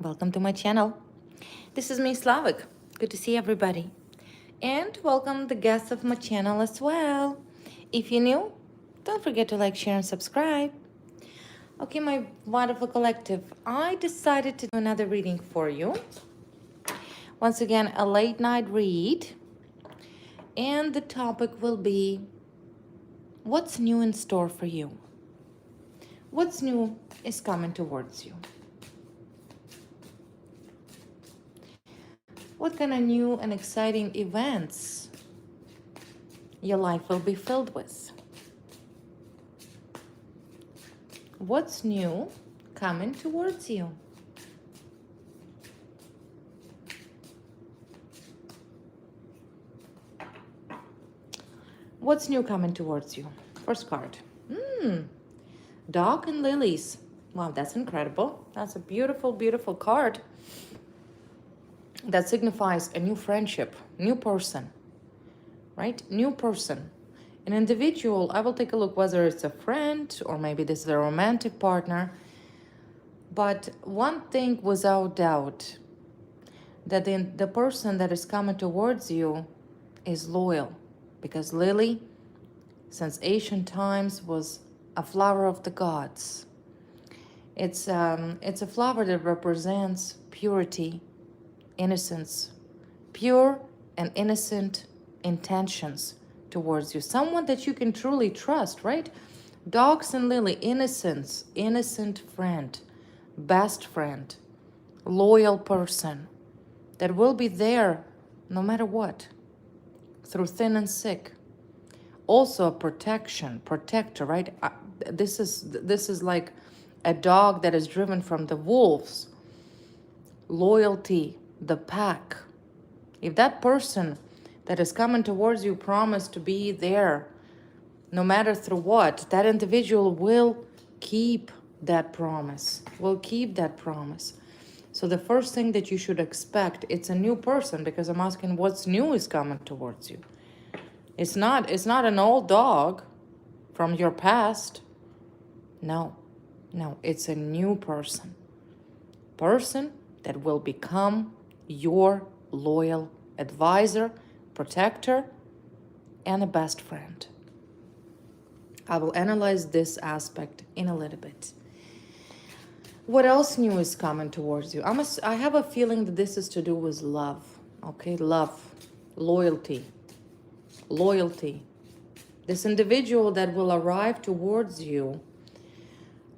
Welcome to my channel. This is me, Slavik. Good to see everybody. And welcome the guests of my channel as well. If you're new, don't forget to like, share, and subscribe. Okay, my wonderful collective, I decided to do another reading for you. Once again, a late night read. And the topic will be, what's new in store for you? What's new is coming towards you? What kind of new and exciting events your life will be filled with? What's new coming towards you? What's new coming towards you? First card. Dog and lilies. Wow, that's incredible. That's a beautiful, beautiful card. That signifies a new friendship, new person, right? New person. An individual, I will take a look whether it's a friend or maybe this is a romantic partner. But one thing without doubt, that the person that is coming towards you is loyal. Because lily, since ancient times, was a flower of the gods. It's a flower that represents purity, innocence, pure and innocent intentions towards you. Someone that you can truly trust, right? Dogs and lily, innocence, innocent friend, best friend, loyal person that will be there no matter what, through thin and sick. Also a protection, protector, right? This is like a dog that is driven from the wolves. Loyalty, the pack. If that person that is coming towards you promised to be there no matter through what, that individual will keep that promise, will keep that promise. So the first thing that you should expect, it's a new person, because I'm asking what's new is coming towards you. It's not an old dog from your past. No, it's a new person. Person that will become your loyal advisor, protector, and a best friend. I will analyze this aspect in a little bit. What else new is coming towards you? I have a feeling that this is to do with love. Okay, love, loyalty. This individual that will arrive towards you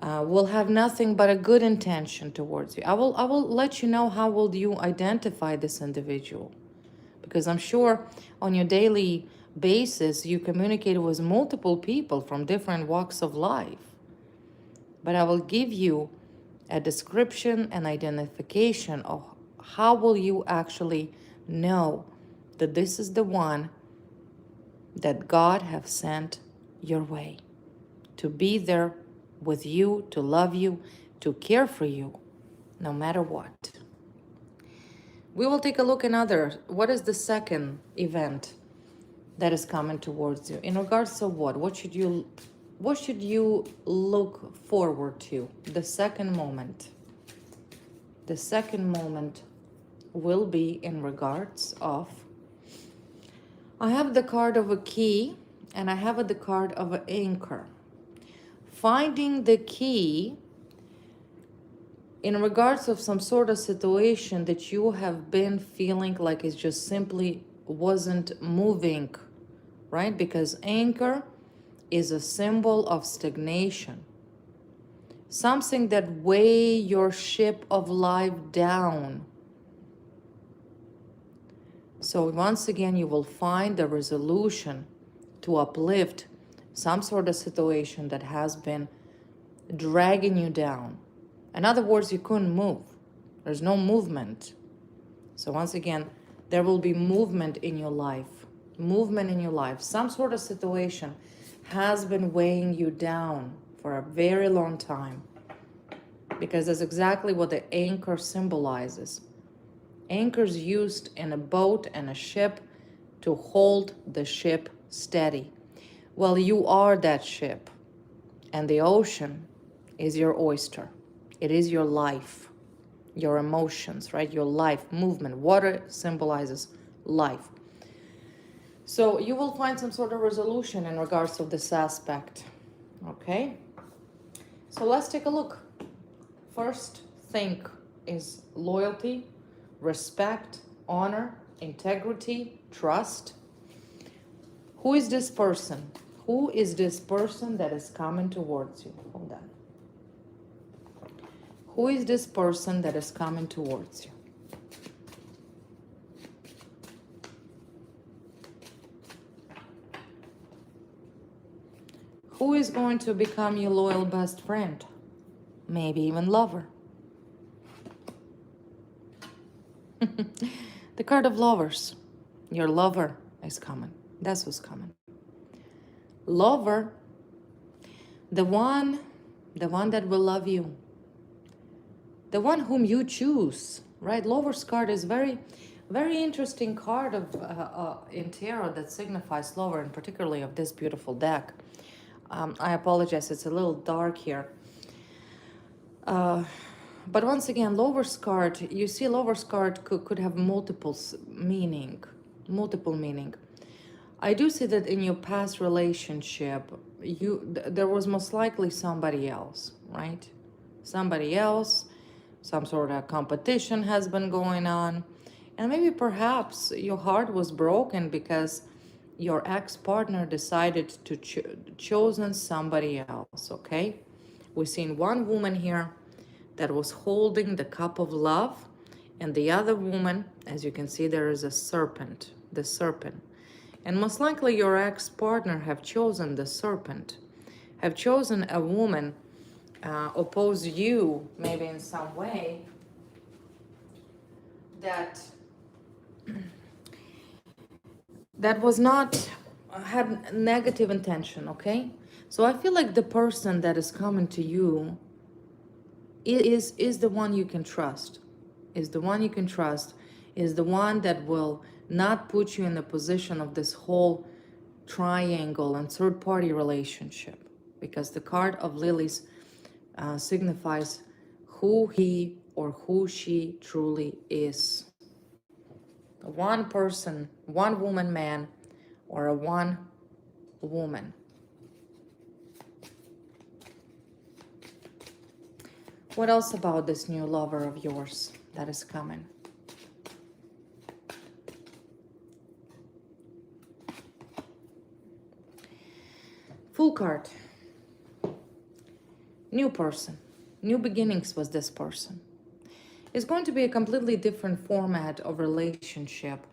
will have nothing but a good intention towards you. I will let you know how will you identify this individual, because I'm sure on your daily basis you communicate with multiple people from different walks of life. But I will give you a description and identification of how will you actually know that this is the one that God have sent your way to be there with you, to love you, to care for you, no matter what. We will take a look another. What is the second event that is coming towards you? In regards to what? What should you look forward to? The second moment. The second moment will be in regards of, I have the card of a key and I have the card of an anchor. Finding the key in regards of some sort of situation that you have been feeling like it just simply wasn't moving, right? Because anchor is a symbol of stagnation. Something that weigh your ship of life down. So once again, you will find a resolution to uplift some sort of situation that has been dragging you down. In other words, you couldn't move. There's no movement. So once again, there will be movement in your life. Movement in your life. Some sort of situation has been weighing you down for a very long time, because that's exactly what the anchor symbolizes. Anchors used in a boat and a ship to hold the ship steady. Well, you are that ship, and the ocean is your oyster. It is your life. your emotions, right? Your life, movement. Water symbolizes life. So you will find some sort of resolution in regards to this aspect. Okay? So let's take a look. First thing is loyalty, respect, honor, integrity, trust. Who is this person? Who is this person that is coming towards you? Hold on. Who is this person that is coming towards you? Who is going to become your loyal best friend? Maybe even lover. The card of lovers. Your lover is coming. That's who's coming. Lover, the one that will love you. The one whom you choose, right? Lover's card is very, very interesting card of in tarot that signifies lover, and particularly of this beautiful deck. I apologize, it's a little dark here. But once again, lover's card, you see lover's card could have multiple meaning. I do see that in your past relationship, there was most likely somebody else, right? Somebody else, some sort of competition has been going on. And maybe perhaps your heart was broken because your ex-partner decided to chosen somebody else, okay? We've seen one woman here that was holding the cup of love, and the other woman, as you can see, there is a serpent, the serpent. And most likely your ex-partner have chosen the serpent, have chosen a woman, oppose you maybe in some way, that was not, had negative intention, okay? So I feel like the person that is coming to you is the one you can trust, is the one you can trust, is the one that will not put you in the position of this whole triangle and third-party relationship, because the card of lilies signifies who he or who she truly is. One person, one woman, man, or a one woman. What else about this new lover of yours that is coming? Full card. New person. New beginnings with this person. It's going to be a completely different format of relationship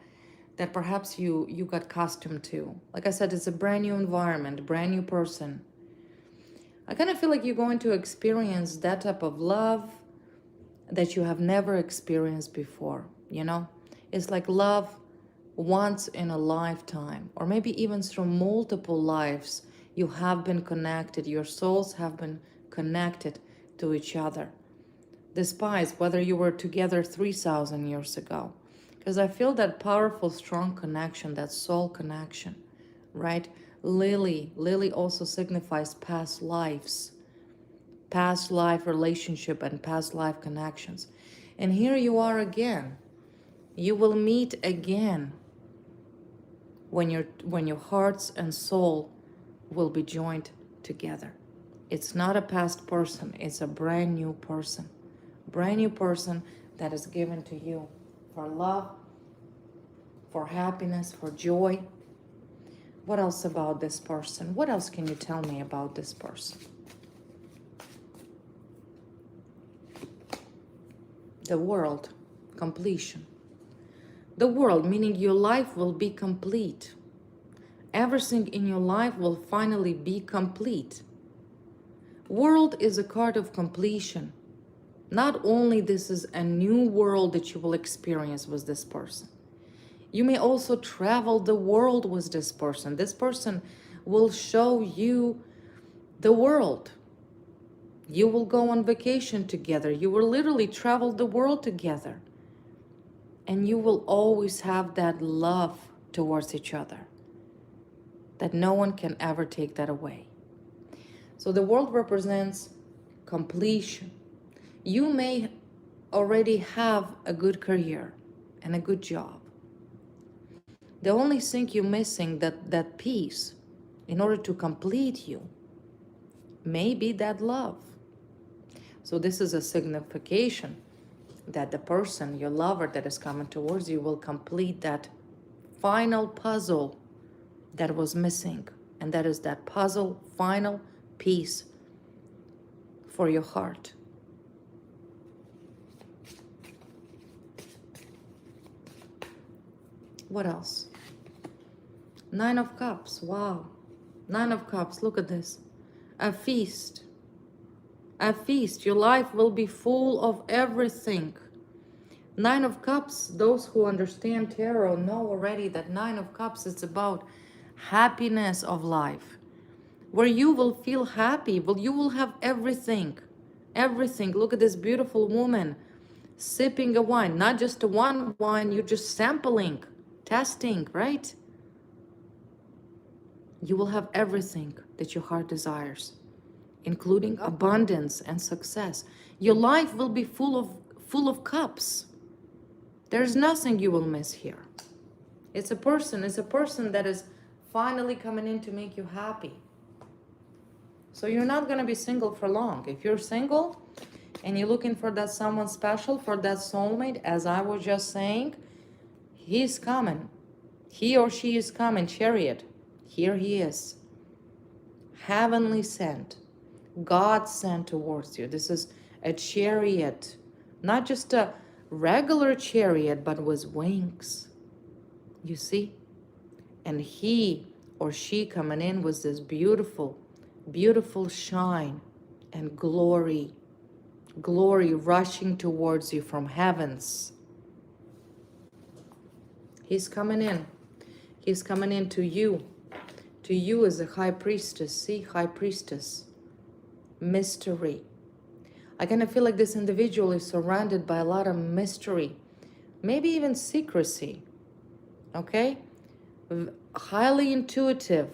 that perhaps you got accustomed to. Like I said, it's a brand new environment, brand new person. I kind of feel like you're going to experience that type of love that you have never experienced before, you know? It's like love once in a lifetime, or maybe even through multiple lives, you have been connected, your souls have been connected to each other. Despite whether you were together 3,000 years ago. Because I feel that powerful, strong connection, that soul connection, right? Lily also signifies past lives, past life relationship and past life connections. And here you are again. You will meet again when your hearts and soul will be joined together. It's not a past person, it's a brand new person. Brand new person that is given to you for love, for happiness, for joy. What else about this person? What else can you tell me about this person? The world, completion. The world, meaning your life will be complete. Everything in your life will finally be complete. World is a card of completion. Not only this is a new world that you will experience with this person, you may also travel the world with this person. This person will show you the world. You will go on vacation together. You will literally travel the world together. And you will always have that love towards each other, that no one can ever take that away. So the world represents completion. You may already have a good career and a good job. The only thing you're missing, that piece, in order to complete you, may be that love. So this is a signification that the person, your lover that is coming towards you, will complete that final puzzle that was missing. And that is that puzzle, final piece for your heart. What else? Nine of Cups. Wow. Nine of Cups. Look at this. A feast. A feast. Your life will be full of everything. Nine of Cups, those who understand tarot know already that Nine of Cups is about happiness of life, where you will feel happy, but you will have everything. Everything. Look at this beautiful woman sipping a wine, not just a one wine, you're just sampling, testing, right? You will have everything that your heart desires, including abundance and success. Your life will be full of cups. There's nothing you will miss here. It's a person that is finally coming in to make you happy. So you're not going to be single for long. If you're single and you're looking for that someone special, for that soulmate, as I was just saying, he's coming. He or she is coming. Chariot. Here he is. Heavenly sent. God sent towards you. This is a chariot. Not just a regular chariot, but with wings. You see? And he or she coming in with this beautiful, beautiful shine and glory. Glory rushing towards you from heavens. He's coming in. He's coming in to you. To you as a high priestess. See, high priestess. Mystery. I kind of feel like this individual is surrounded by a lot of mystery. Maybe even secrecy. Okay? Highly intuitive.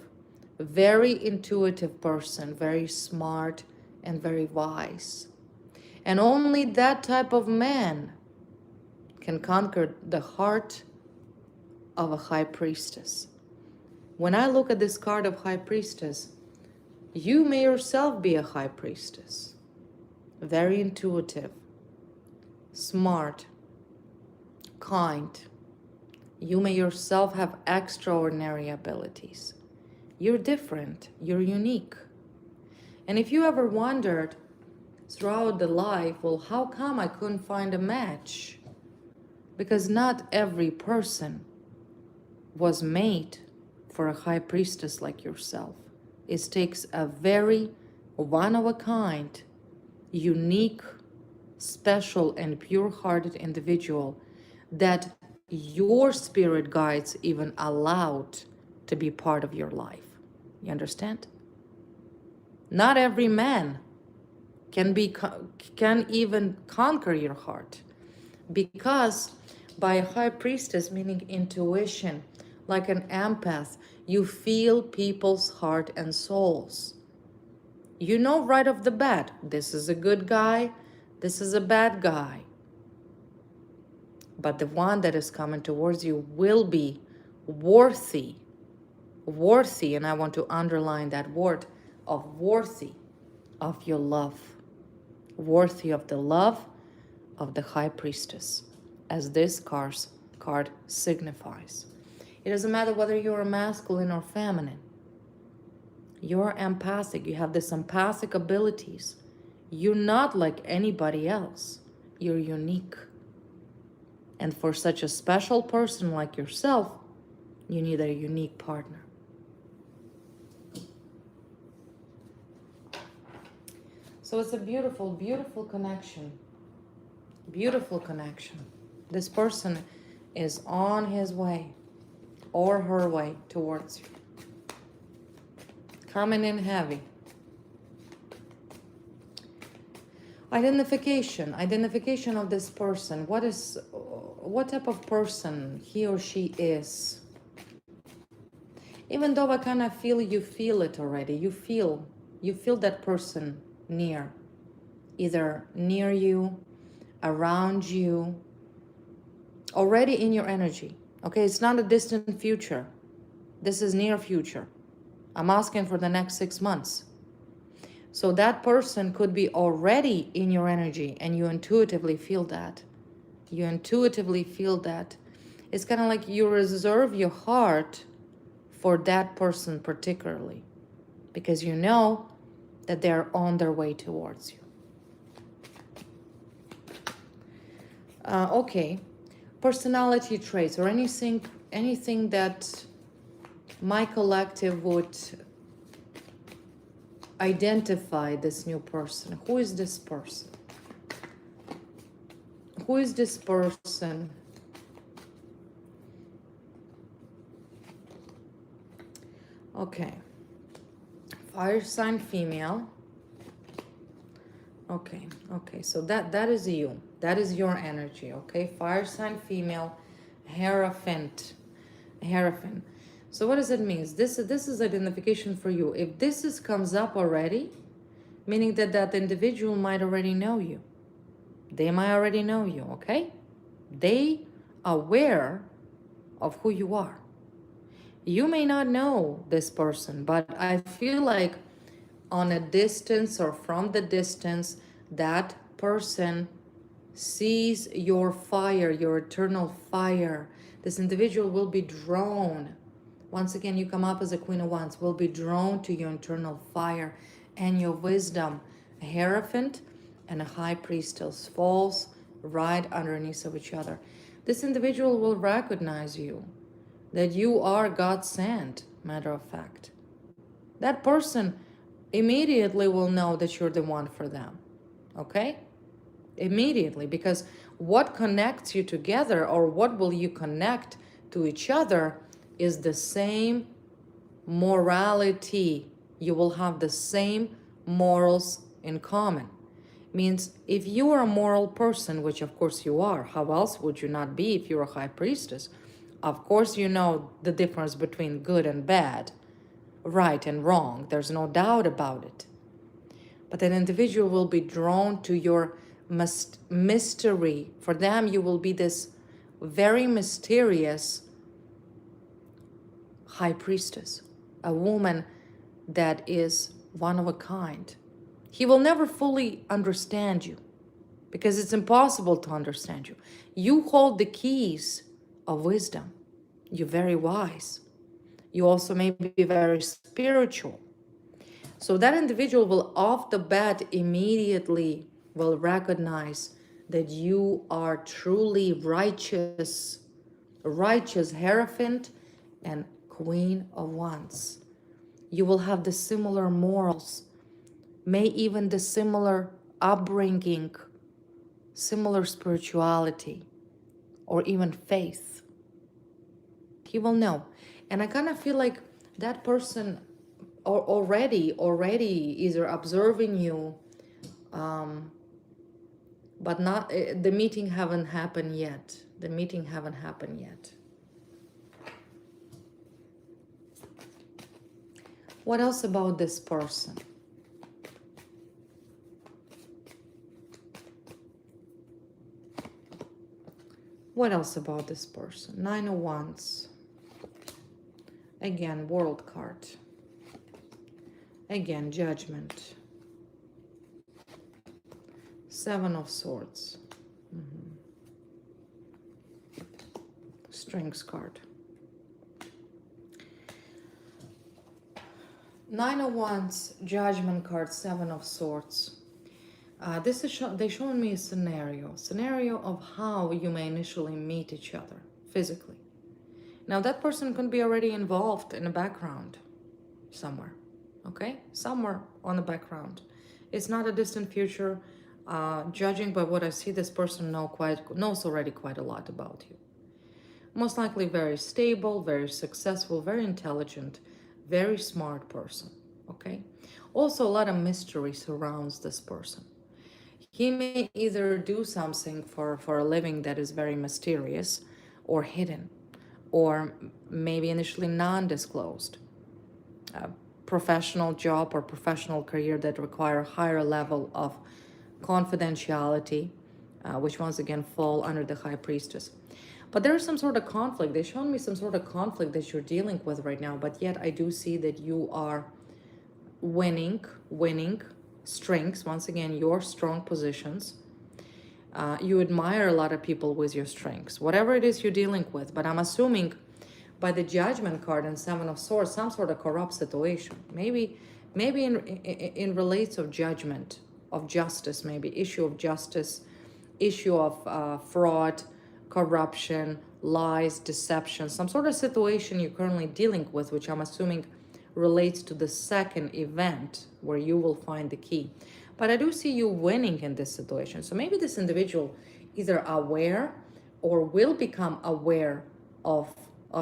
Very intuitive person. Very smart and very wise. And only that type of man can conquer the heart of a high priestess. When I look at this card of high priestess, you may yourself be a high priestess. Very intuitive, smart, kind. You may yourself have extraordinary abilities. You're different, you're unique. And if you ever wondered throughout the life, well, how come I couldn't find a match? Because not every person was made for a high priestess like yourself. It takes a very one-of-a-kind, unique, special, and pure-hearted individual that your spirit guides even allowed to be part of your life. You understand? Not every man can even conquer your heart, because by a high priestess, meaning intuition, like an empath, you feel people's heart and souls. You know right off the bat, this is a good guy, this is a bad guy. But the one that is coming towards you will be worthy, and I want to underline that word of worthy of your love, worthy of the love of the high priestess, as this card signifies. It doesn't matter whether you're a masculine or feminine. You're empathic. You have these empathic abilities. You're not like anybody else. You're unique. And for such a special person like yourself, you need a unique partner. So it's a beautiful, beautiful connection. Beautiful connection. This person is on his way or her way towards you. Coming in heavy. Identification of this person. What type of person he or she is. Even though I kind of feel you feel it already. You feel that person near. Either near you, around you, already in your energy. Okay, it's not a distant future. This is near future. I'm asking for the next 6 months. So that person could be already in your energy and you intuitively feel that. You intuitively feel that. It's kind of like you reserve your heart for that person particularly because you know that they're on their way towards you. Okay, personality traits or anything that my collective would identify this new person. Who is this person? Who is this person? Okay, fire sign female. Okay, so that is you. That is your energy, okay? Fire sign female, Hierophant. So what does it mean? This is identification for you. If comes up already, meaning that individual might already know you. They might already know you, okay? They are aware of who you are. You may not know this person, but I feel like on a distance or from the distance, that person sees your fire, your eternal fire. This individual will be drawn. Once again, you come up as a Queen of Wands, will be drawn to your internal fire and your wisdom. A Hierophant and a High Priestess falls right underneath of each other. This individual will recognize you, that you are God sent, matter of fact. That person immediately will know that you're the one for them, okay? Immediately, because what connects you together or what will you connect to each other is the same morality. You will have the same morals in common. Means if you are a moral person, which of course you are, how else would you not be if you're a High Priestess? Of course you know the difference between good and bad, right and wrong. There's no doubt about it. But an individual will be drawn to your mystery. For them, you will be this very mysterious High Priestess, a woman that is one of a kind. He will never fully understand you because it's impossible to understand you. You hold the keys of wisdom. You're very wise. You also may be very spiritual. So that individual will off the bat immediately will recognize that you are truly righteous Hierophant and Queen of Wands. You will have the similar morals, may even the similar upbringing, similar spirituality, or even faith. He will know. And I kind of feel like that person already either observing you, but not, the meeting haven't happened yet. What else about this person? What else about this person? Nine of Wands. Again, World card. Again, Judgment. Seven of Swords. Strength card. Nine of Wands, Judgment card, Seven of Swords. This is they showing me a scenario of how you may initially meet each other physically. Now that person could be already involved in the background somewhere, okay? Somewhere on the background. It's not a distant future. Judging by what I see, this person knows already quite a lot about you. Most likely very stable, very successful, very intelligent, very smart person, okay? Also, a lot of mystery surrounds this person. He may either do something for a living that is very mysterious or hidden, or maybe initially non-disclosed. A professional job or professional career that require a higher level of confidentiality which once again fall under the high priestess. But there is some sort of conflict. They showed me some sort of conflict that you're dealing with right now, but yet I do see that you are winning strengths, once again, your strong positions. You admire a lot of people with your strengths, whatever it is you're dealing with. But I'm assuming by the Judgment card and Seven of Swords, some sort of corrupt situation. Maybe in relates of judgment, of justice, maybe issue of justice, issue of fraud, corruption, lies, deception, some sort of situation you're currently dealing with, which I'm assuming relates to the second event where you will find the key. But I do see you winning in this situation. So maybe this individual either aware or will become aware of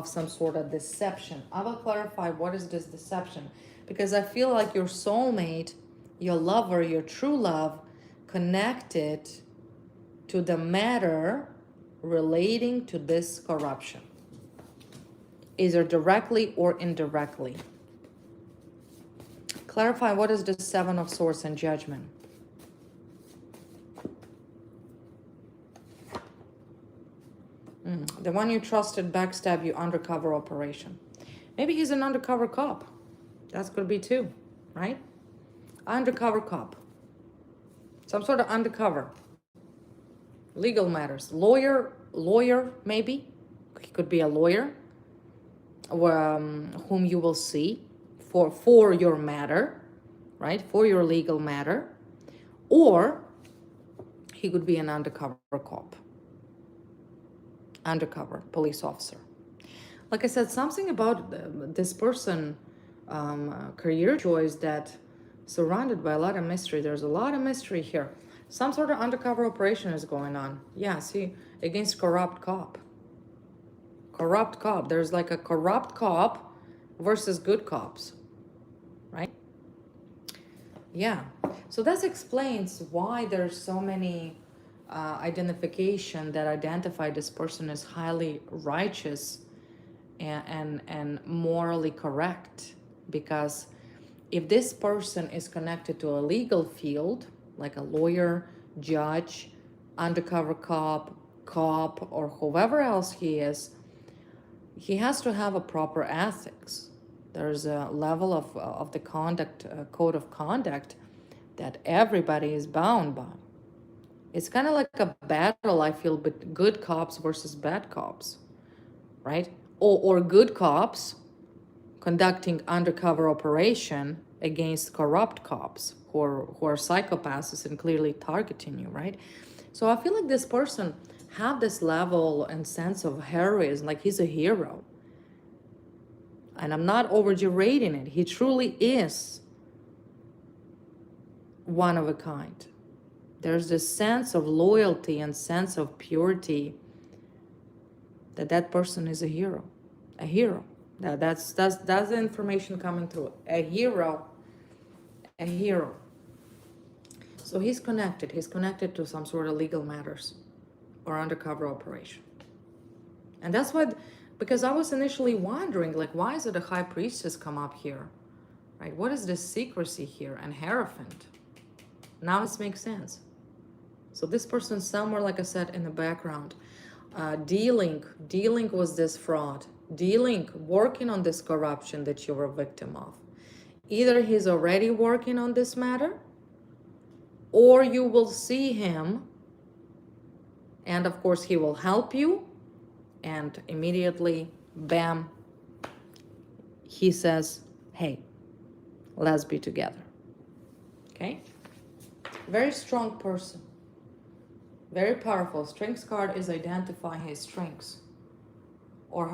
some sort of deception. I will clarify what is this deception, because I feel like your soulmate, your lover, your true love connected to the matter relating to this corruption, either directly or indirectly. Clarify what is the Seven of Swords and Judgment. The one you trusted backstab you, undercover operation. Maybe he's an undercover cop. That could be too, right? Undercover cop. Some sort of undercover. Legal matters. Lawyer maybe. He could be a lawyer whom you will see for your matter, right? For your legal matter. Or he could be an undercover cop. Undercover police officer. Like I said, something about this person, career choice that surrounded by a lot of mystery. There's a lot of mystery here. Some sort of undercover operation is going on. Yeah, see, against corrupt cop. Corrupt cop. There's like a corrupt cop versus good cops, right? Yeah. So that explains why there's so many identification that identify this person as highly righteous and morally correct. Because if this person is connected to a legal field, like a lawyer, judge, undercover cop, or whoever else he is, he has to have a proper ethics. There's a level of the conduct, code of conduct that everybody is bound by. It's kind of like a battle, I feel, but good cops versus bad cops, right? Or good cops conducting undercover operation against corrupt cops who are psychopaths and clearly targeting you, right? So I feel like this person have this level and sense of heroism, like he's a hero. And I'm not overrating it. He truly is one of a kind. There's this sense of loyalty and sense of purity that person is a hero. A hero. That's the information coming through. A hero. A hero. So he's connected. He's connected to some sort of legal matters or undercover operation. And that's what, because I was initially wondering, like, why is it a high priestess come up here? Right? What is this secrecy here? And Hierophant. Now it makes sense. So this person somewhere, like I said, in the background, dealing with this fraud, working on this corruption that you were a victim of. Either he's already working on this matter, or you will see him, and of course he will help you, and immediately, bam, he says, hey, let's be together. Okay? Very strong person. Very powerful. Strengths card is identifying his strengths. Or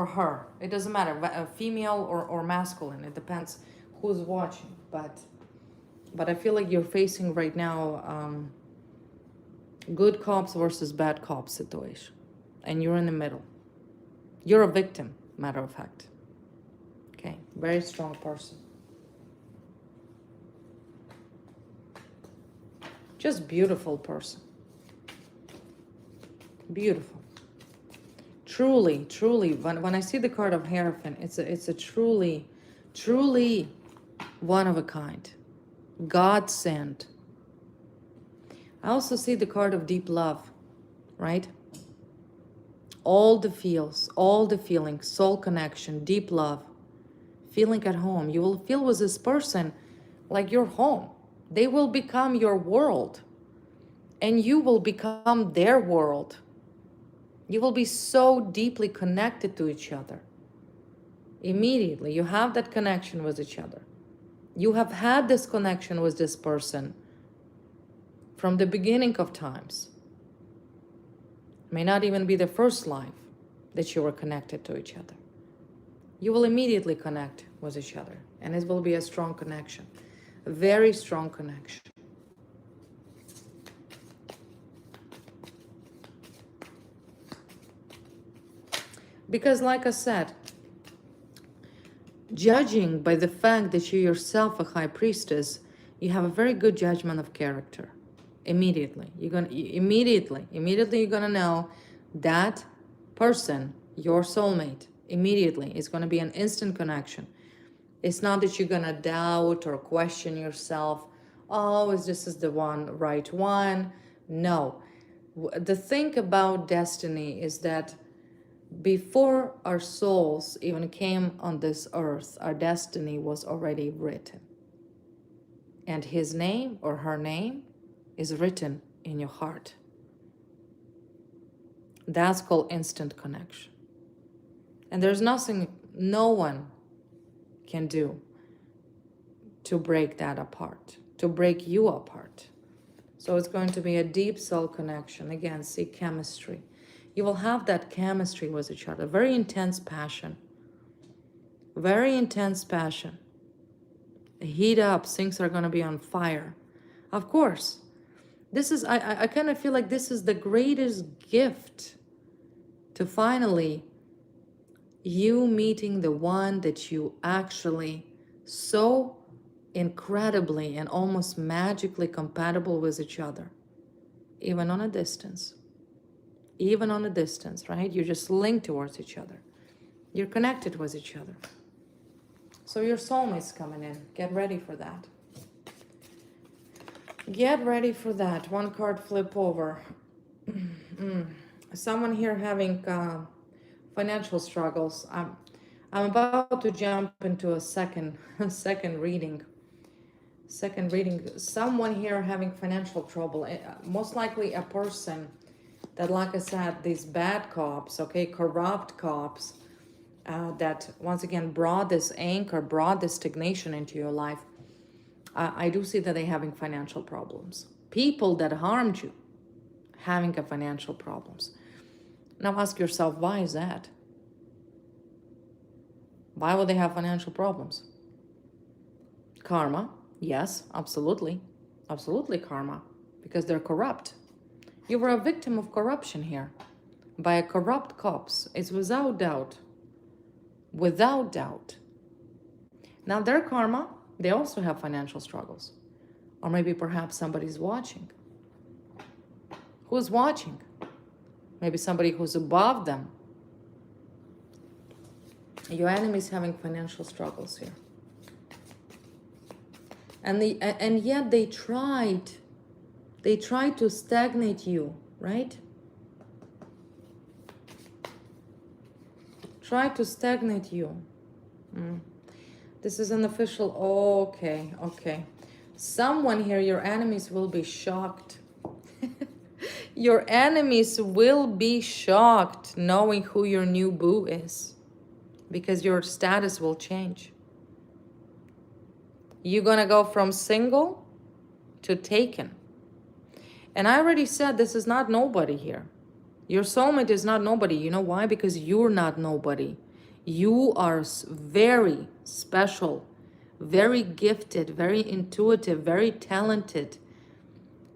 her. It doesn't matter. Female or masculine. It depends who's watching. But I feel like you're facing right now good cops versus bad cops situation. And you're in the middle. You're a victim, matter of fact. Okay. Very strong person. Just beautiful person. Beautiful. Truly, when I see the card of Hierophant, it's a truly one of a kind. God sent. I also see the card of deep love, right? All the feels, all the feelings, soul connection, deep love, feeling at home. You will feel with this person like you're home. They will become your world and you will become their world. You will be so deeply connected to each other. Immediately, you have that connection with each other. You have had this connection with this person from the beginning of times. It may not even be the first life that you were connected to each other. You will immediately connect with each other, and it will be a strong connection, a very strong connection. Because like I said, judging by the fact that you yourself a high priestess, you have a very good judgment of character. Immediately, immediately you're gonna know that person, your soulmate, immediately. It's gonna be an instant connection. It's not that you're gonna doubt or question yourself. Oh, is this is the one, right one? No. The thing about destiny is that before our souls even came on this earth, our destiny was already written. And his name or her name is written in your heart. That's called instant connection. And there's nothing no one can do to break that apart, to break you apart. So it's going to be a deep soul connection. Again, see chemistry. You will have that chemistry with each other. Very intense passion. Very intense passion. Heat up. Things are going to be on fire. Of course. This is, I kind of feel like this is the greatest gift to finally you meeting the one that you actually so incredibly and almost magically compatible with each other, even on a distance. Even on a distance, right? You just link towards each other. You're connected with each other. So your soulmate's coming in. Get ready for that. Get ready for that. One card flip over. Someone here having financial struggles. I'm about to jump into a second reading. Second reading. Someone here having financial trouble. Most likely a person that, like I said, these bad cops, okay, corrupt cops, that once again brought this anchor, brought this stagnation into your life. I do see that they're having financial problems. People that harmed you having a financial problems. Now ask yourself, why is that? Why would they have financial problems? Karma, yes, absolutely. Absolutely karma, because they're corrupt. You were a victim of corruption here by a corrupt cops. It's without doubt. Without doubt. Now their karma, they also have financial struggles. Or maybe perhaps somebody's watching. Who's watching? Maybe somebody who's above them. Your enemy is having financial struggles here. And yet they tried to stagnate you, right? Try to stagnate you. This is an official, okay. Someone here, your enemies will be shocked. Your enemies will be shocked knowing who your new boo is, because your status will change. You're gonna go from single to taken. And I already said this is not nobody here. Your soulmate is not nobody. You know why? Because you're not nobody. You are very special, very gifted, very intuitive, very talented,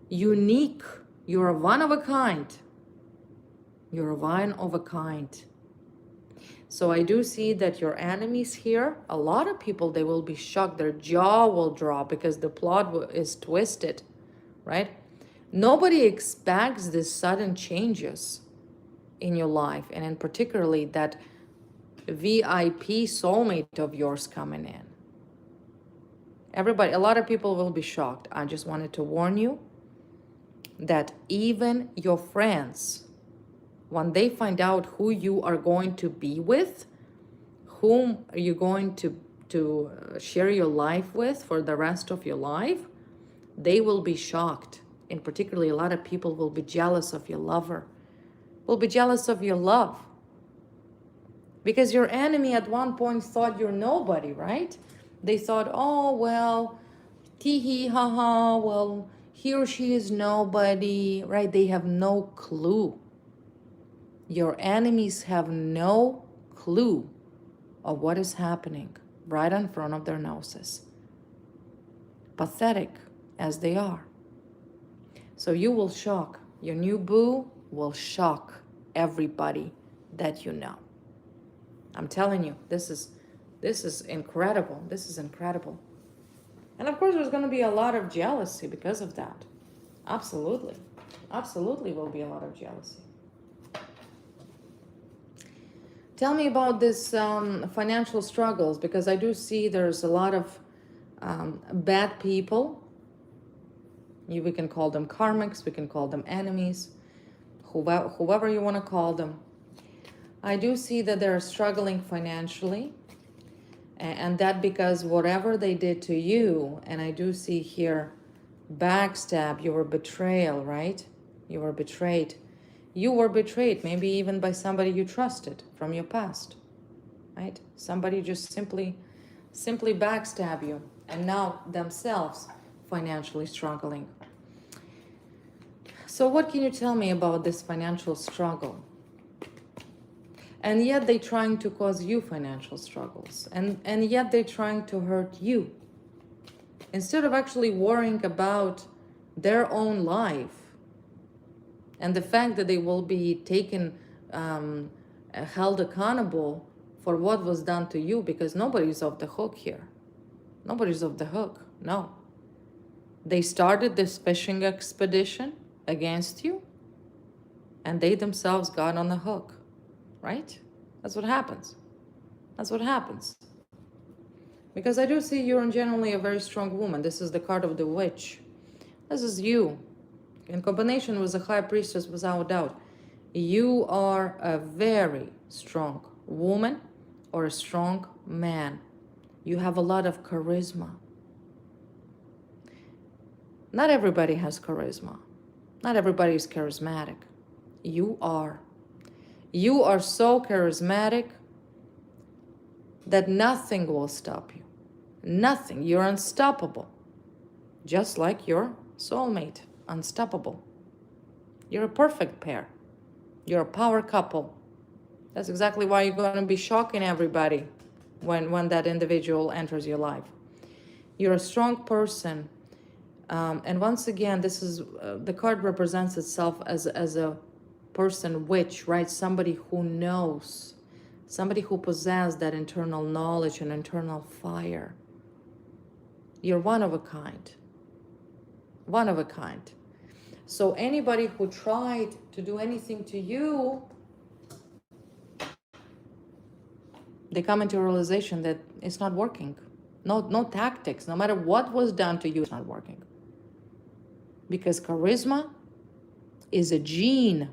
unique. You're one of a kind. You're one of a kind. So I do see that your enemies here, a lot of people, they will be shocked. Their jaw will drop because the plot is twisted, right? Nobody expects these sudden changes in your life, and in particularly that VIP soulmate of yours coming in. Everybody, a lot of people will be shocked. I just wanted to warn you that even your friends, when they find out who you are going to be with, whom are you going to share your life with for the rest of your life, they will be shocked. And particularly a lot of people will be jealous of your lover, will be jealous of your love. Because your enemy at one point thought you're nobody, right? They thought, oh, well, tee hee, ha ha, well, he or she is nobody, right? They have no clue. Your enemies have no clue of what is happening right in front of their noses, pathetic as they are. So you will shock, your new boo will shock everybody that you know. I'm telling you, this is incredible. This is incredible. And of course, there's going to be a lot of jealousy because of that. Absolutely. Absolutely will be a lot of jealousy. Tell me about this financial struggles, because I do see there's a lot of bad people. We can call them karmics, we can call them enemies, whoever you want to call them. I do see that they're struggling financially, and that because whatever they did to you, and I do see here backstab, you were betrayal, right? You were betrayed. You were betrayed, maybe even by somebody you trusted from your past, right? Somebody just simply backstab you, and now themselves financially struggling. So what can you tell me about this financial struggle? And yet they're trying to cause you financial struggles, and yet they're trying to hurt you. Instead of actually worrying about their own life and the fact that they will be taken, held accountable for what was done to you, because nobody's off the hook here. Nobody's off the hook, no. They started this fishing expedition against you, and they themselves got on the hook, right? That's what happens. That's what happens. Because I do see you're generally a very strong woman. This is the card of the witch. This is you. In combination with the high priestess, without doubt. You are a very strong woman or a strong man. You have a lot of charisma. Not everybody has charisma. Not everybody is charismatic. You are. You are so charismatic that nothing will stop you. Nothing. You're unstoppable. Just like your soulmate. Unstoppable. You're a perfect pair. You're a power couple. That's exactly why you're going to be shocking everybody when that individual enters your life. You're a strong person. And once again, this is the card represents itself as a person witch, right? Somebody who knows, somebody who possesses that internal knowledge and internal fire. You're one of a kind. One of a kind. So anybody who tried to do anything to you, they come into a realization that it's not working. No tactics, no matter what was done to you, it's not working. Because charisma is a gene.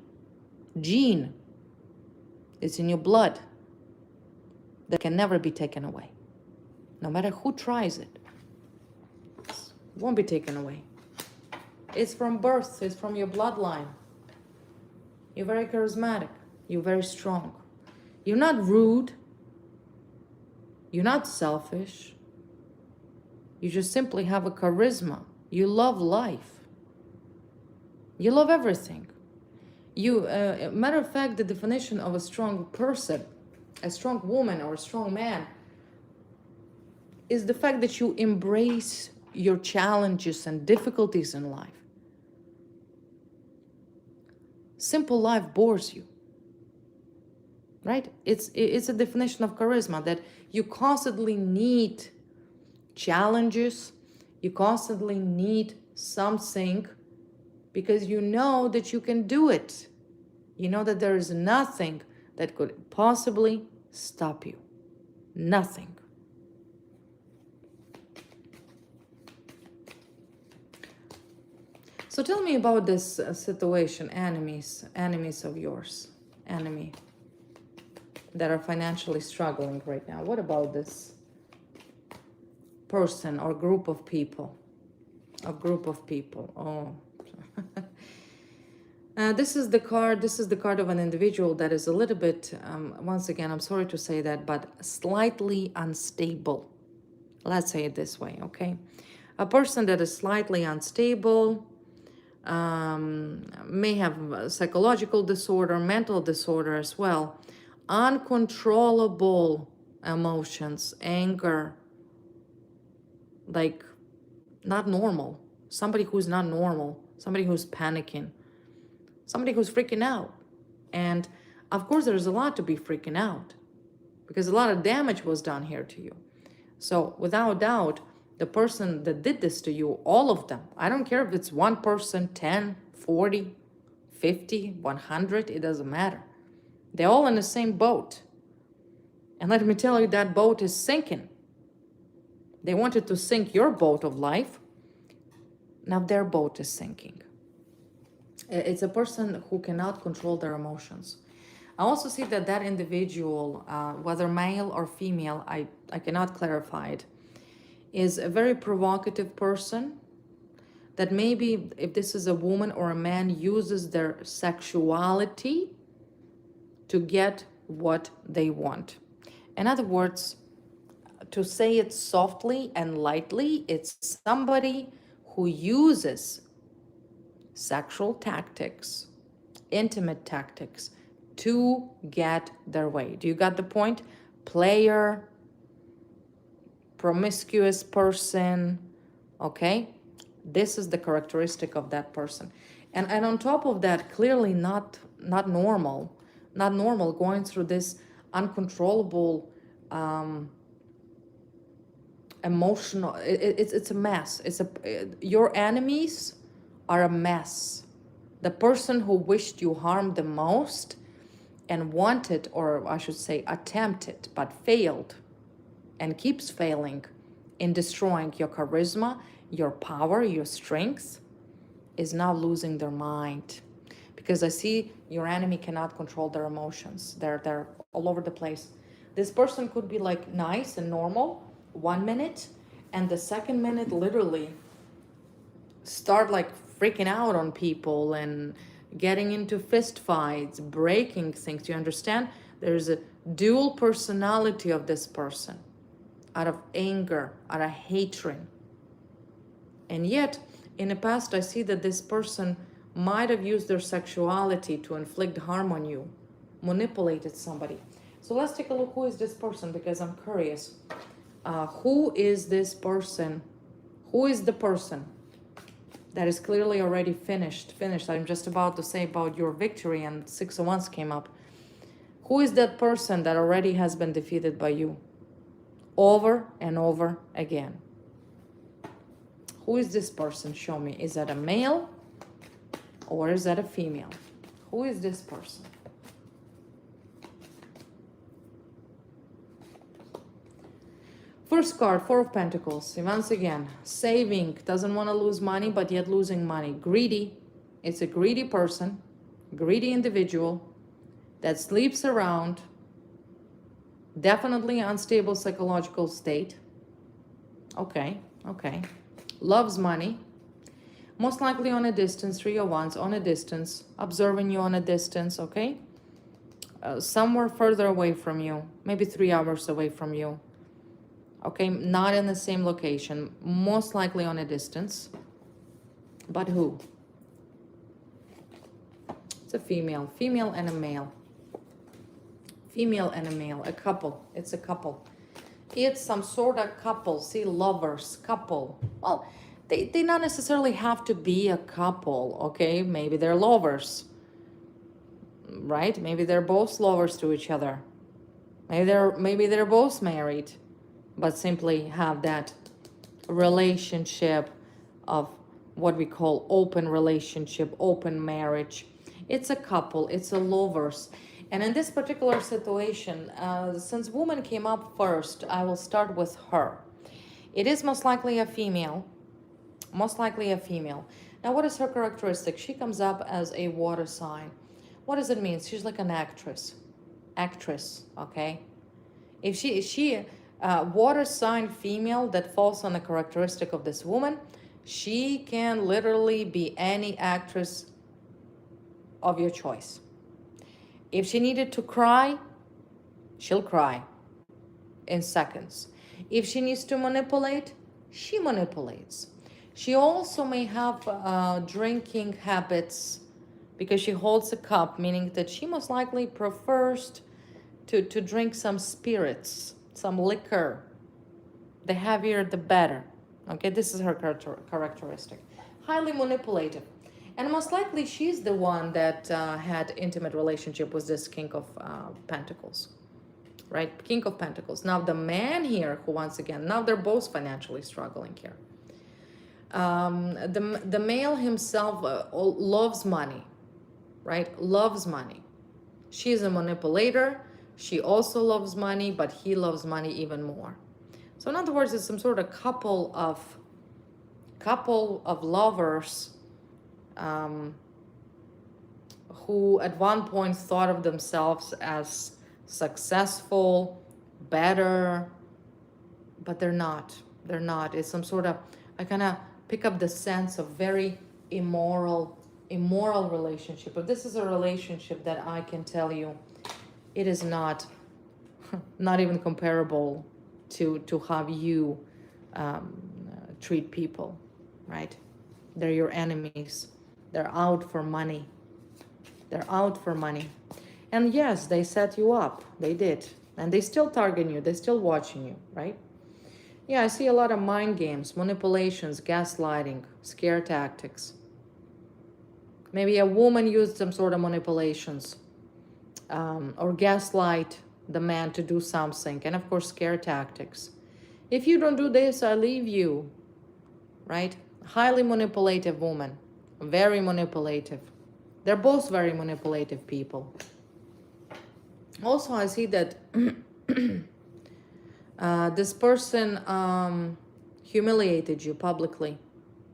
Gene. It's in your blood that can never be taken away. No matter who tries it, it won't be taken away. It's from birth, it's from your bloodline. You're very charismatic. You're very strong. You're not rude. You're not selfish. You just simply have a charisma. You love life. You love everything. Matter of fact, the definition of a strong person, a strong woman or a strong man, is the fact that you embrace your challenges and difficulties in life. Simple life bores you, right? It's a definition of charisma, that you constantly need challenges, you constantly need something, because you know that you can do it. You know that there is nothing that could possibly stop you. Nothing. So tell me about this situation, enemies of yours, enemy that are financially struggling right now. What about this person or group of people? A group of people. Oh. This is the card. This is the card of an individual that is a little bit, once again, I'm sorry to say that, but slightly unstable. Let's say it this way, okay? A person that is slightly unstable, may have a psychological disorder, mental disorder as well, uncontrollable emotions, anger, like not normal, somebody who's not normal, somebody who's panicking, somebody who's freaking out. And of course, there's a lot to be freaking out because a lot of damage was done here to you. So without doubt, the person that did this to you, all of them, I don't care if it's one person, 10, 40, 50, 100, it doesn't matter. They're all in the same boat. And let me tell you, that boat is sinking. They wanted to sink your boat of life. Now their boat is sinking. It's a person who cannot control their emotions. I also see that that individual, whether male or female, I cannot clarify it, is a very provocative person that maybe if this is a woman or a man uses their sexuality to get what they want. In other words, to say it softly and lightly, it's somebody who uses sexual tactics, intimate tactics to get their way. Do you got the point? Player, promiscuous person, okay? This is the characteristic of that person. And on top of that, clearly not normal, going through this uncontrollable emotional, it's a mess. Your enemies are a mess. The person who wished you harm the most and wanted, or I should say attempted, but failed and keeps failing in destroying your charisma, your power, your strength, is now losing their mind. Because I see your enemy cannot control their emotions. They're all over the place. This person could be like nice and normal 1 minute, and the second minute literally start like freaking out on people and getting into fist fights, breaking things. You understand? There's a dual personality of this person, out of anger, out of hatred. And yet, in the past, I see that this person might have used their sexuality to inflict harm on you, manipulated somebody. So let's take a look. Who is this person? Because I'm curious. Who is this person? Who is the person that is clearly already finished? I'm just about to say about your victory, and 6 of Wands came up. Who is that person that already has been defeated by you over and over again? Who is this person? Show me. Is that a male or is that a female? Who is this person? First card, 4 of Pentacles. Once again, saving, doesn't want to lose money, but yet losing money. Greedy. It's a greedy person, greedy individual that sleeps around. Definitely unstable psychological state. Okay. Loves money. Most likely on a distance, 3 of Wands, on a distance, observing you on a distance, okay? Somewhere further away from you, maybe 3 hours away from you. Okay, not in the same location, most likely on a distance. But who? It's a female and a male. Female and a male, a couple. It's a couple. It's some sort of couple. See, lovers, couple. Well, they not necessarily have to be a couple, okay? Maybe they're lovers, right? Maybe they're both lovers to each other. Maybe they're both married, but simply have that relationship of what we call open relationship, open marriage. It's a couple, it's a lovers. And in this particular situation, since woman came up first, I will start with her. It is most likely a female. Now, what is her characteristic? She comes up as a water sign. What does it mean? She's like an actress, okay? If she water sign female that falls on the characteristic of this woman, she can literally be any actress of your choice. If she needed to cry, she'll cry in seconds. If she needs to manipulate, she manipulates. She also may have drinking habits because she holds a cup, meaning that she most likely prefers to drink some spirits, some liquor. The heavier, the better. Okay, this is her characteristic. Highly manipulative. And most likely she's the one that had intimate relationship with this King of Pentacles, right? King of Pentacles. Now the man here, who once again, now they're both financially struggling here. The male himself loves money, right? Loves money. She's a manipulator. She also loves money, but he loves money even more. So in other words, it's some sort of couple of lovers who at one point thought of themselves as successful, better, but they're not. They're not. It's some sort of, I kind of pick up the sense of very immoral relationship. But this is a relationship that I can tell you, it is not even comparable to how you treat people, right? They're your enemies. They're out for money. They're out for money. And yes, they set you up. They did. And they still target you. They're still watching you, right? Yeah, I see a lot of mind games, manipulations, gaslighting, scare tactics. Maybe a woman used some sort of manipulations or gaslight the man to do something. And of course, scare tactics. If you don't do this, I leave you, right? Highly manipulative woman, very manipulative. They're both very manipulative people. Also, I see that this person humiliated you publicly.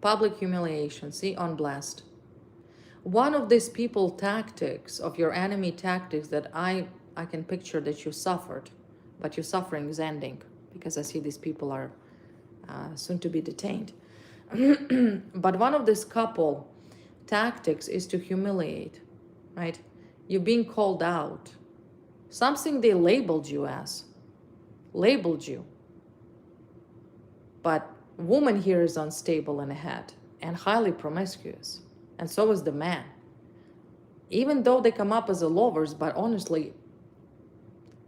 Public humiliation, see, unblessed. One of these people tactics, of your enemy tactics that I can picture that you suffered, but your suffering is ending because I see these people are soon to be detained. But one of this couple tactics is to humiliate, right? You're being called out. Something they labeled you as. Labeled you. But woman here is unstable in the head and highly promiscuous. And so is the man. Even though they come up as a lovers, but honestly,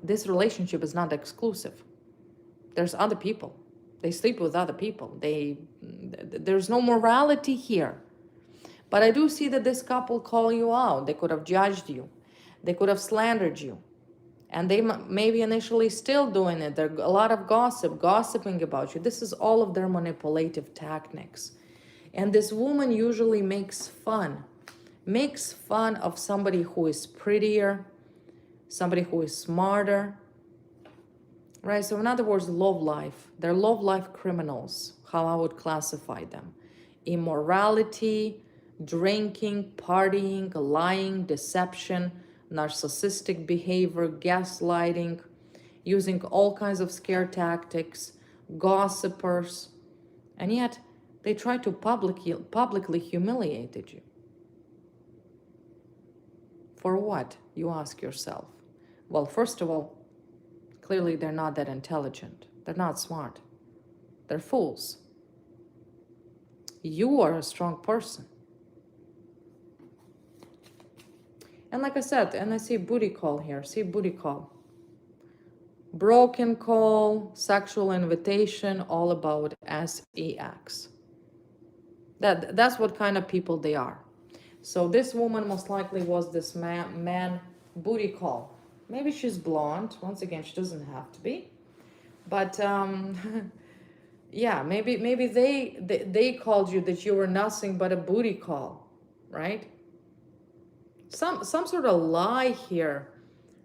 this relationship is not exclusive. There's other people. They sleep with other people. There's no morality here. But I do see that this couple call you out. They could have judged you. They could have slandered you. And they maybe initially still doing it. There's a lot of gossiping about you. This is all of their manipulative tactics. And this woman usually makes fun of somebody who is prettier, somebody who is smarter, right? So in other words, love life. They're love life criminals, how I would classify them. Immorality, drinking, partying, lying, deception, narcissistic behavior, gaslighting, using all kinds of scare tactics, gossipers, and yet they try to publicly humiliate you. For what, you ask yourself? Well, first of all, clearly they're not that intelligent. They're not smart. They're fools. You are a strong person. And like I said, and I see booty call here. See booty call. Broken call, sexual invitation, all about sex. That's what kind of people they are. So this woman most likely was this man booty call. Maybe she's blonde. Once again, she doesn't have to be. But yeah, maybe they called you that you were nothing but a booty call, right? Some sort of lie here.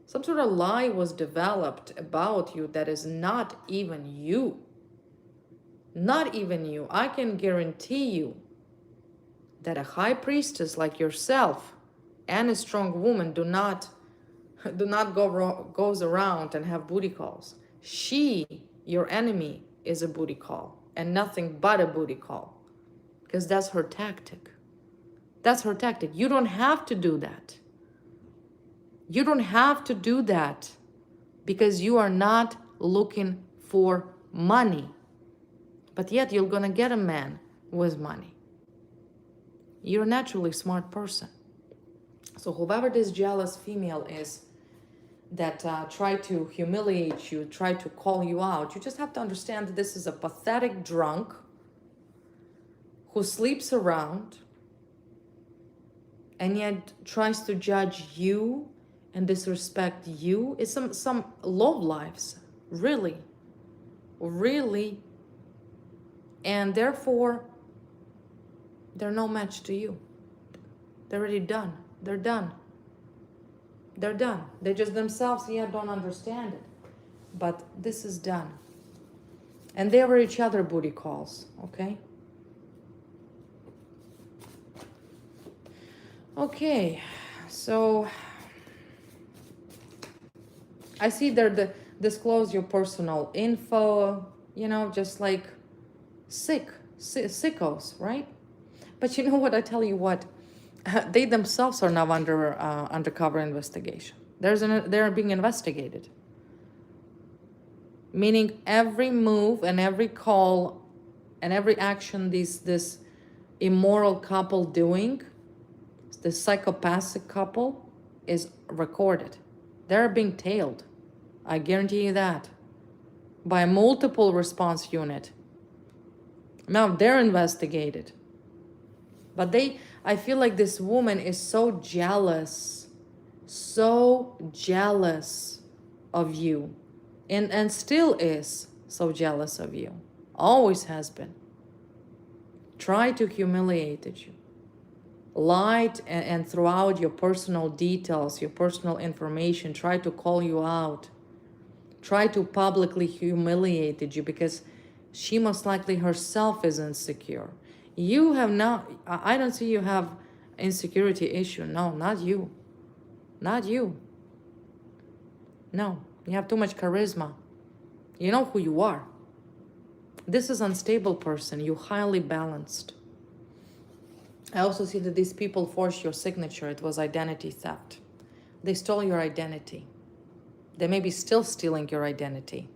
Some sort of lie was developed about you that is not even you. Not even you. I can guarantee you that a high priestess like yourself and a strong woman do not goes around and have booty calls. She, your enemy, is a booty call and nothing but a booty call, because that's her tactic. That's her tactic. You don't have to do that. You don't have to do that because you are not looking for money. But yet you're gonna get a man with money. You're a naturally smart person. So whoever this jealous female is that try to humiliate you, try to call you out, you just have to understand that this is a pathetic drunk who sleeps around and yet tries to judge you and disrespect you. It's some low lives, really, really. And therefore, they're no match to you. They're already done. They're done. They're done. They just themselves yet don't understand it. But this is done. And they were each other booty calls, okay? Okay, so I see there disclose your personal info, you know, just like sickos, right? But you know what, I tell you what, they themselves are now under undercover investigation. They're being investigated. Meaning every move and every call and every action this immoral couple doing, the psychopathic couple, is recorded. They're being tailed. I guarantee you that. By a multiple response unit. Now they're investigated. But I feel like this woman is so jealous of you, and still is so jealous of you. Always has been. Try to humiliate you. Lied and throw out your personal details, your personal information, try to call you out, try to publicly humiliate you because she most likely herself is insecure. You have not, I don't see you have insecurity issue. No, not you. Not you. No, you have too much charisma. You know who you are. This is unstable person. You're highly balanced. I also see that these people forged your signature. It was identity theft. They stole your identity. They may be still stealing your identity.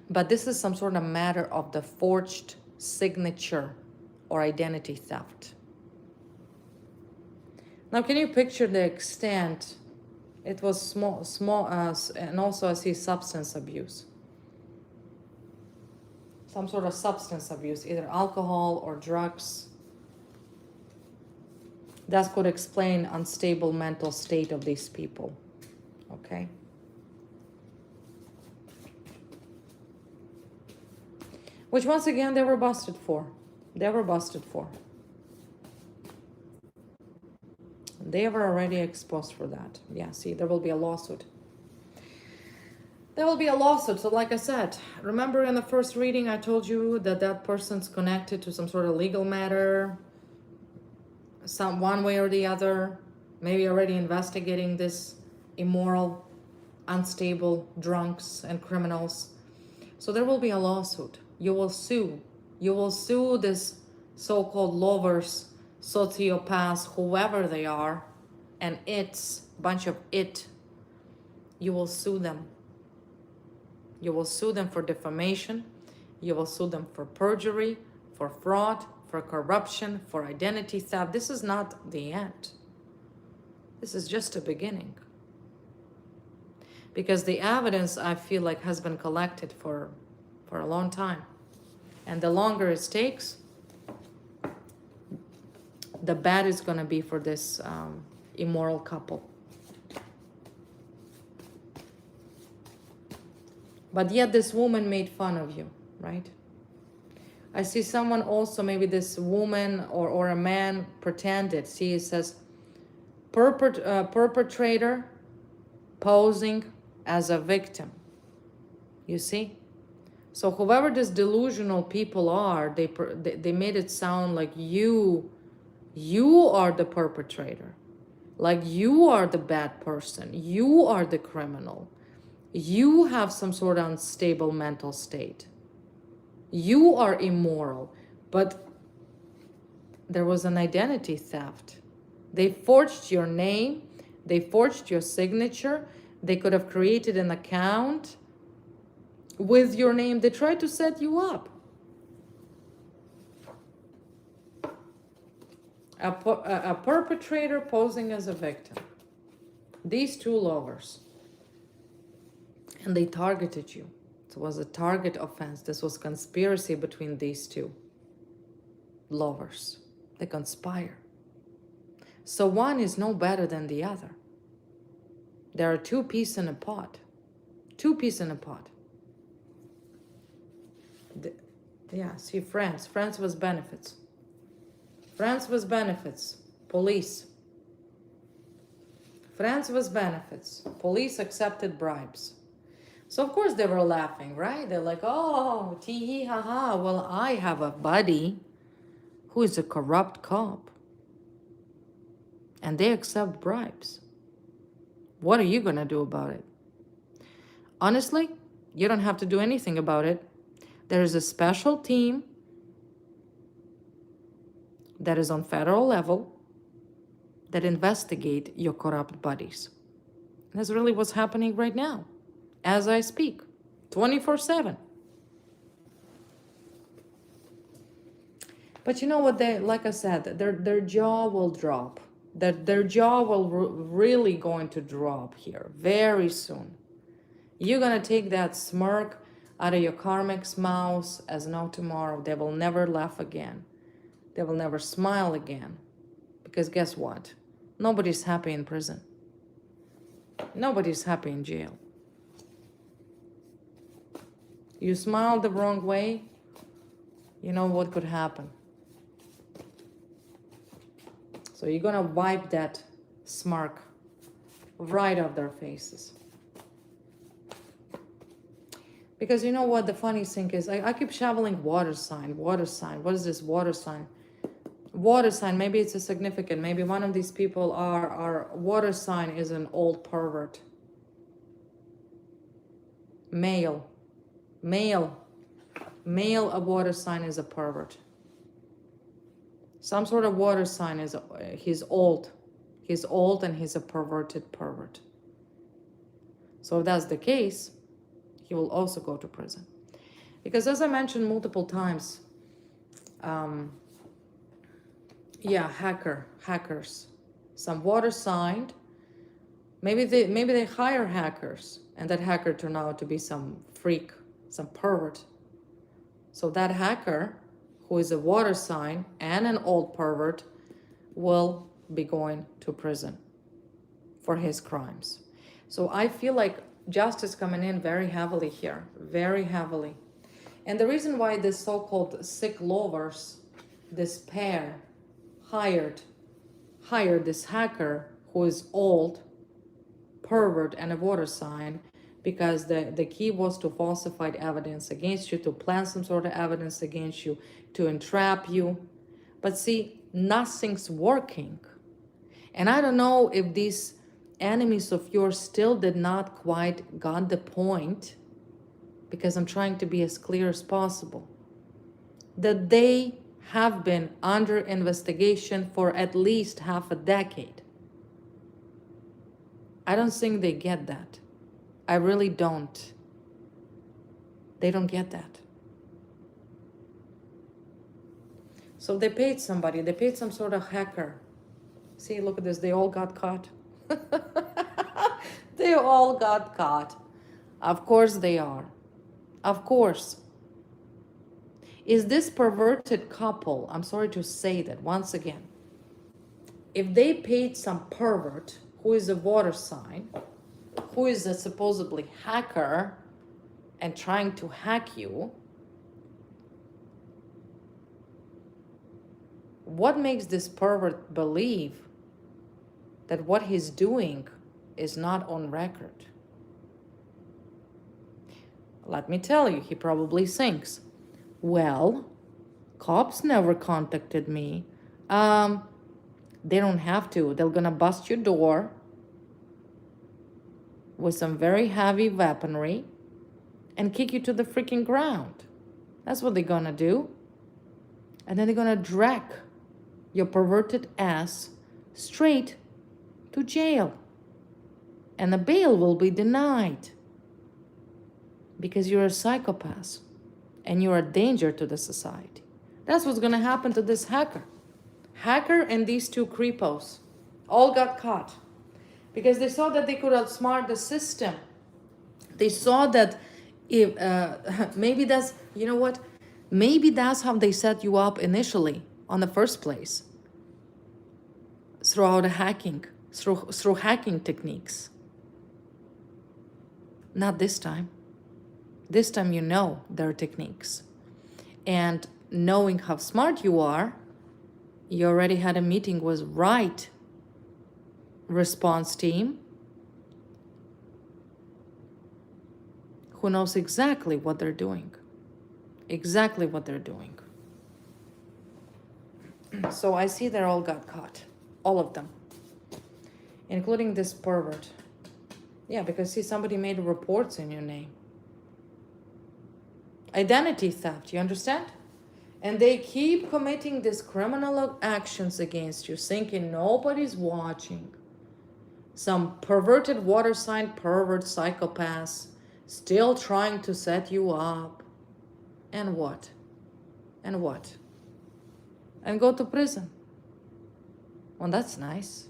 But this is some sort of matter of the forged signature or identity theft. Now, can you picture the extent? It was small, and also I see substance abuse. Some sort of substance abuse, either alcohol or drugs. That could explain unstable mental state of these people, okay? Which once again, they were busted for. They were busted for. They were already exposed for that. Yeah, see, there will be a lawsuit. There will be a lawsuit. So like I said, remember in the first reading, I told you that that person's connected to some sort of legal matter, one way or the other, maybe already investigating this immoral, unstable drunks and criminals. So there will be a lawsuit. You will sue. You will sue this so-called lovers, sociopaths, whoever they are, and it's a bunch of it. You will sue them. You will sue them for defamation. You will sue them for perjury, for fraud, for corruption, for identity theft. This is not the end. This is just a beginning. Because the evidence, I feel like, has been collected for a long time. And the longer it takes, the bad is going to be for this immoral couple. But yet this woman made fun of you, right? I see someone also, maybe this woman or a man pretended. See, it says perpetrator posing as a victim. You see? So whoever these delusional people are, they made it sound like you You are the perpetrator. Like you are the bad person. You are the criminal. You have some sort of unstable mental state. You are immoral. But there was an identity theft. They forged your name. They forged your signature. They could have created an account with your name. They tried to set you up. A perpetrator posing as a victim. These two lovers. And they targeted you. It was a target offense. This was conspiracy between these two lovers. They conspire. So one is no better than the other. There are two peas in a pot. Two peas in a pot. Yeah, see, France. France was benefits. France was benefits. Police. France was benefits. Police accepted bribes. So of course they were laughing, right? They're like, oh, tee hee ha ha. Well, I have a buddy who is a corrupt cop. And they accept bribes. What are you going to do about it? Honestly, you don't have to do anything about it. There is a special team that is on federal level that investigate your corrupt buddies. That's really what's happening right now, as I speak, 24/7. But you know what? They, like I said, their jaw will drop. Their jaw will really going to drop here very soon. You're gonna take that smirk out of your karmic's mouth as no tomorrow. They will never laugh again. They will never smile again. Because guess what? Nobody's happy in prison. Nobody's happy in jail. You smile the wrong way, you know what could happen. So you're gonna wipe that smirk right off their faces. Because you know what the funny thing is, I keep shoveling water sign, water sign. What is this water sign? Water sign, maybe it's a significant. Maybe one of these people are water sign is an old pervert. Male a water sign is a pervert. Some sort of water sign is, he's old and he's a perverted pervert. So if that's the case, he will also go to prison. Because as I mentioned multiple times, hackers, some water signed, maybe they hire hackers and that hacker turned out to be some freak, some pervert. So that hacker, who is a water sign and an old pervert, will be going to prison for his crimes. So I feel like justice coming in very heavily here, very heavily. And the reason why this so-called sick lovers, this pair, hired this hacker who is old, pervert, and a water sign, because the key was to falsify evidence against you, to plant some sort of evidence against you, to entrap you. But see, nothing's working. And I don't know if these enemies of yours still did not quite got the point, because I'm trying to be as clear as possible, that they have been under investigation for at least half a decade. I don't think they get that. I really don't. They don't get that. So they paid somebody, they paid some sort of hacker. See, look at this, they all got caught. They all got caught. Of course they are. Of course. Is this perverted couple, I'm sorry to say that once again, if they paid some pervert who is a water sign, who is a supposedly hacker and trying to hack you, what makes this pervert believe that what he's doing is not on record? Let me tell you, he probably thinks, well, cops never contacted me. They don't have to. They're gonna bust your door with some very heavy weaponry and kick you to the freaking ground. That's what they're gonna do. And then they're gonna drag your perverted ass straight to jail. And the bail will be denied because you're a psychopath and you're a danger to the society. That's what's gonna happen to this hacker. Hacker and these two creepos all got caught because they saw that they could outsmart the system. They saw that if maybe that's, you know what, maybe that's how they set you up initially on the first place, through hacking techniques. Not this time. This time you know their techniques. And knowing how smart you are, you already had a meeting with right response team who knows exactly what they're doing. Exactly what they're doing. So I see they all got caught. All of them. Including this pervert. Yeah, because see, somebody made reports in your name. Identity theft, you understand? And they keep committing these criminal actions against you, thinking nobody's watching. Some perverted water sign pervert psychopaths still trying to set you up. And what? And what? And go to prison. Well, that's nice.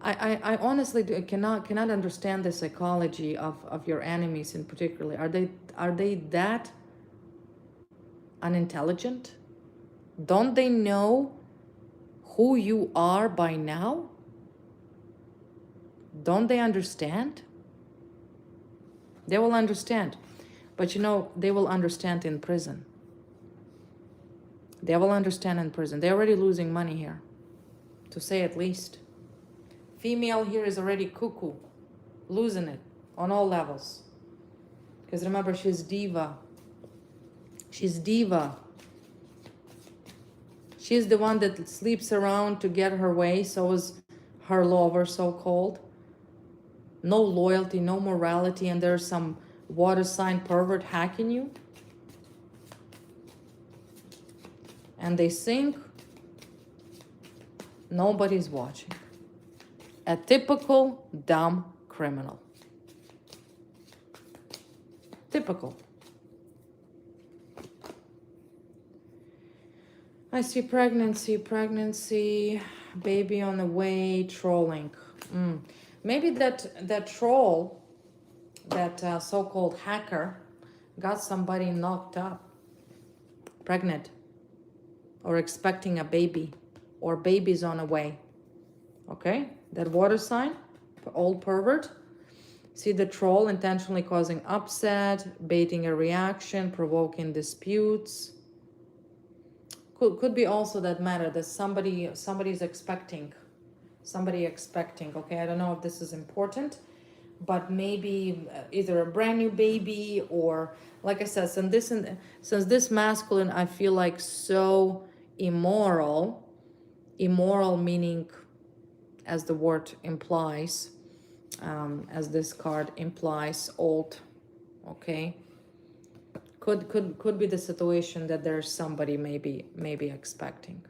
I honestly cannot understand the psychology of your enemies in particular. Are they that unintelligent? Don't they know who you are by now? Don't they understand? They will understand. But you know, they will understand in prison. They will understand in prison. They're already losing money here, to say at least. Female here is already cuckoo, losing it on all levels. Because remember, she's diva. She's diva. She's the one that sleeps around to get her way, so is her lover, so-called. No loyalty, no morality, and there's some water sign pervert hacking you. And they think nobody's watching. A typical dumb criminal. Typical. I see pregnancy, baby on the way, trolling. Maybe that troll, that so-called hacker, got somebody knocked up, pregnant, or expecting a baby, or baby's on the way. Okay, that water sign, old pervert. See the troll intentionally causing upset, baiting a reaction, provoking disputes. Could be also that matter that somebody's expecting. Okay, I don't know if this is important, but maybe either a brand new baby or, like I said, since this masculine, I feel like so immoral meaning, as the word implies, as this card implies, old. Okay, could be the situation that there's somebody maybe expecting,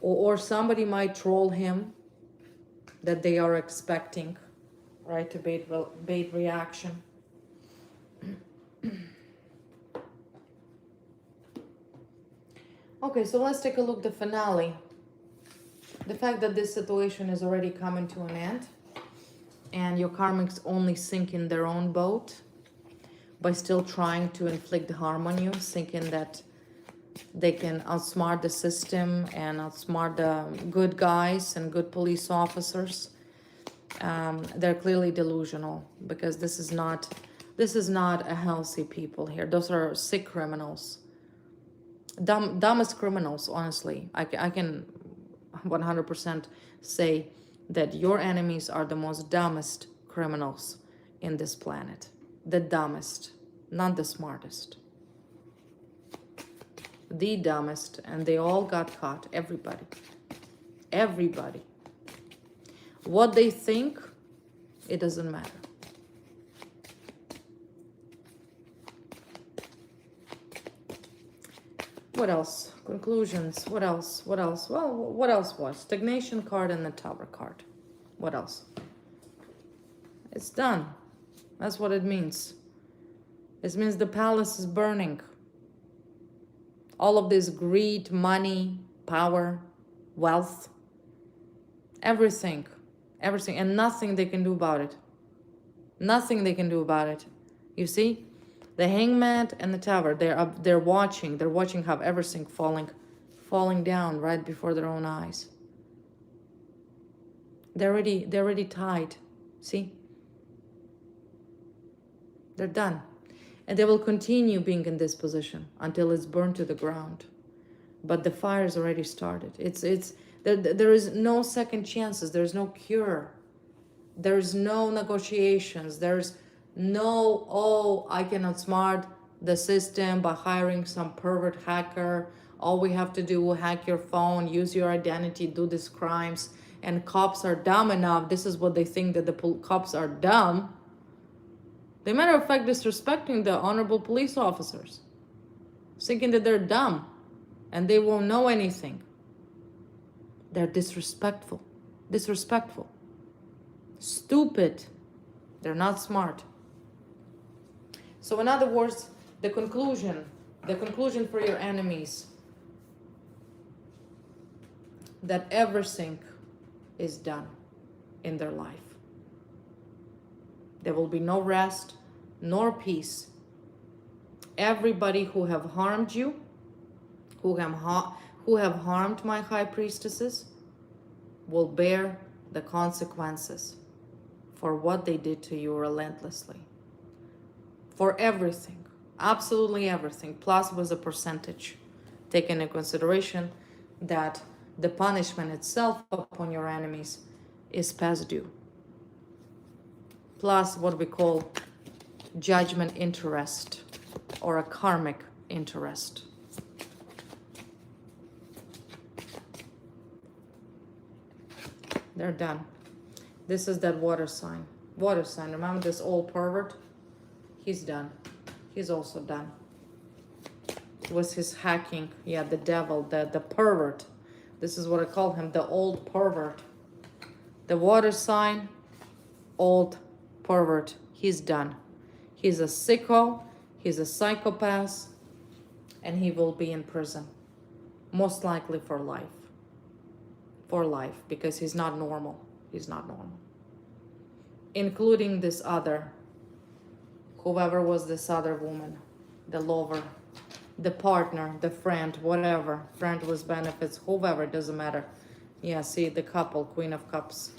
or somebody might troll him that they are expecting, right, to bait reaction. Okay, so let's take a look at the finale. The fact that this situation is already coming to an end and your karmics only sink in their own boat by still trying to inflict harm on you, thinking that they can outsmart the system and outsmart the good guys and good police officers. They're clearly delusional, because this is not a healthy people here. Those are sick criminals. Dumbest criminals, honestly. I can 100% say that your enemies are the most dumbest criminals in this planet. The dumbest, not the smartest. the dumbest, and they all got caught. Everybody. Everybody. What they think, it doesn't matter. What else? Conclusions. What else? What else? Well, what else was? Stagnation card and the Tower card. What else? It's done. That's what it means. It means the palace is burning. All of this greed, money, power, wealth, everything, everything, and nothing they can do about it. Nothing they can do about it. You see? The Hangman and the Tower, they're watching how everything falling down right before their own eyes. They're already tied. See? They're done. And they will continue being in this position until it's burned to the ground. But the fire's already started. There is no second chances. There's no cure. There's no negotiations. There's no, oh, I can outsmart the system by hiring some pervert hacker. All we have to do, hack your phone, use your identity, do these crimes. And cops are dumb enough. This is what they think, that the cops are dumb. They, matter of fact, disrespecting the honorable police officers, thinking that they're dumb and they won't know anything. They're disrespectful, stupid. They're not smart. So in other words, the conclusion for your enemies, that everything is done in their life. There will be no rest nor peace. Everybody who have harmed you, who have harmed my high priestesses, will bear the consequences for what they did to you relentlessly. For everything, absolutely everything, plus with a percentage, taking into consideration that the punishment itself upon your enemies is past due. Plus what we call judgment interest, or a karmic interest. They're done. This is that water sign. Water sign. Remember this old pervert? He's done. He's also done. It was his hacking. Yeah, the devil, the pervert. This is what I call him, the old pervert. The water sign, old pervert. He's done. He's a sicko. He's a psychopath. And he will be in prison. Most likely for life. For life. Because he's not normal. He's not normal. Including this other, whoever was this other woman, the lover, the partner, the friend, whatever, friend with benefits, whoever, doesn't matter. Yeah, see the couple, Queen of Cups.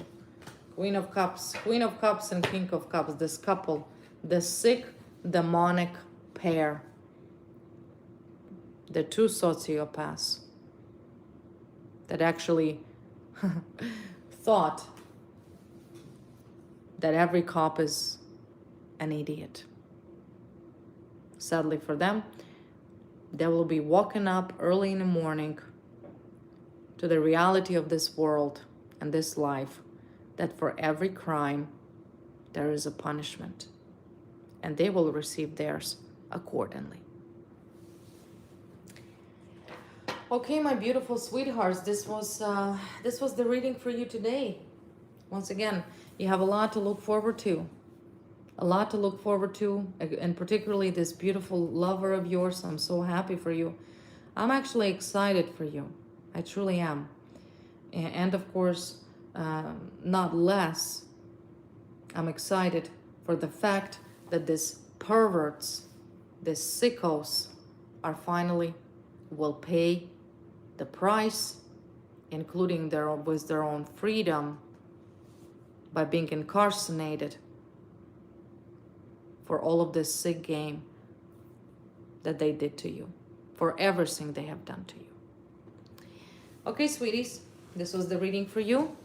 Queen of Cups and King of Cups, this couple, the sick, demonic pair. The two sociopaths that actually thought that every cop is an idiot. Sadly for them, they will be woken up early in the morning to the reality of this world and this life, that for every crime there is a punishment, and they will receive theirs accordingly. Okay, my beautiful sweethearts, this was the reading for you today. Once again, you have a lot to look forward to. A lot to look forward to, and particularly this beautiful lover of yours. I'm so happy for you. I'm actually excited for you. I truly am. And of course, not less, I'm excited for the fact that these perverts, these sickos, are finally will pay the price, including with their own freedom, by being incarcerated for all of this sick game that they did to you, for everything they have done to you. Okay, sweeties, this was the reading for you.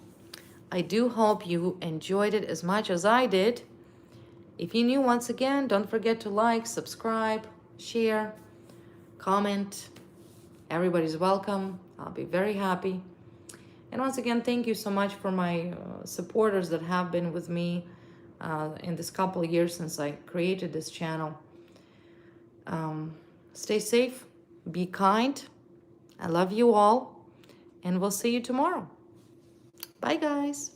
I do hope you enjoyed it as much as I did. If you're new, once again, don't forget to like, subscribe, share, comment, Everybody's welcome. I'll be very happy. And once again, thank you so much for my supporters that have been with me in this couple of years since I created this channel. Stay safe, be kind. I love you all, and we'll see you tomorrow. Bye, guys.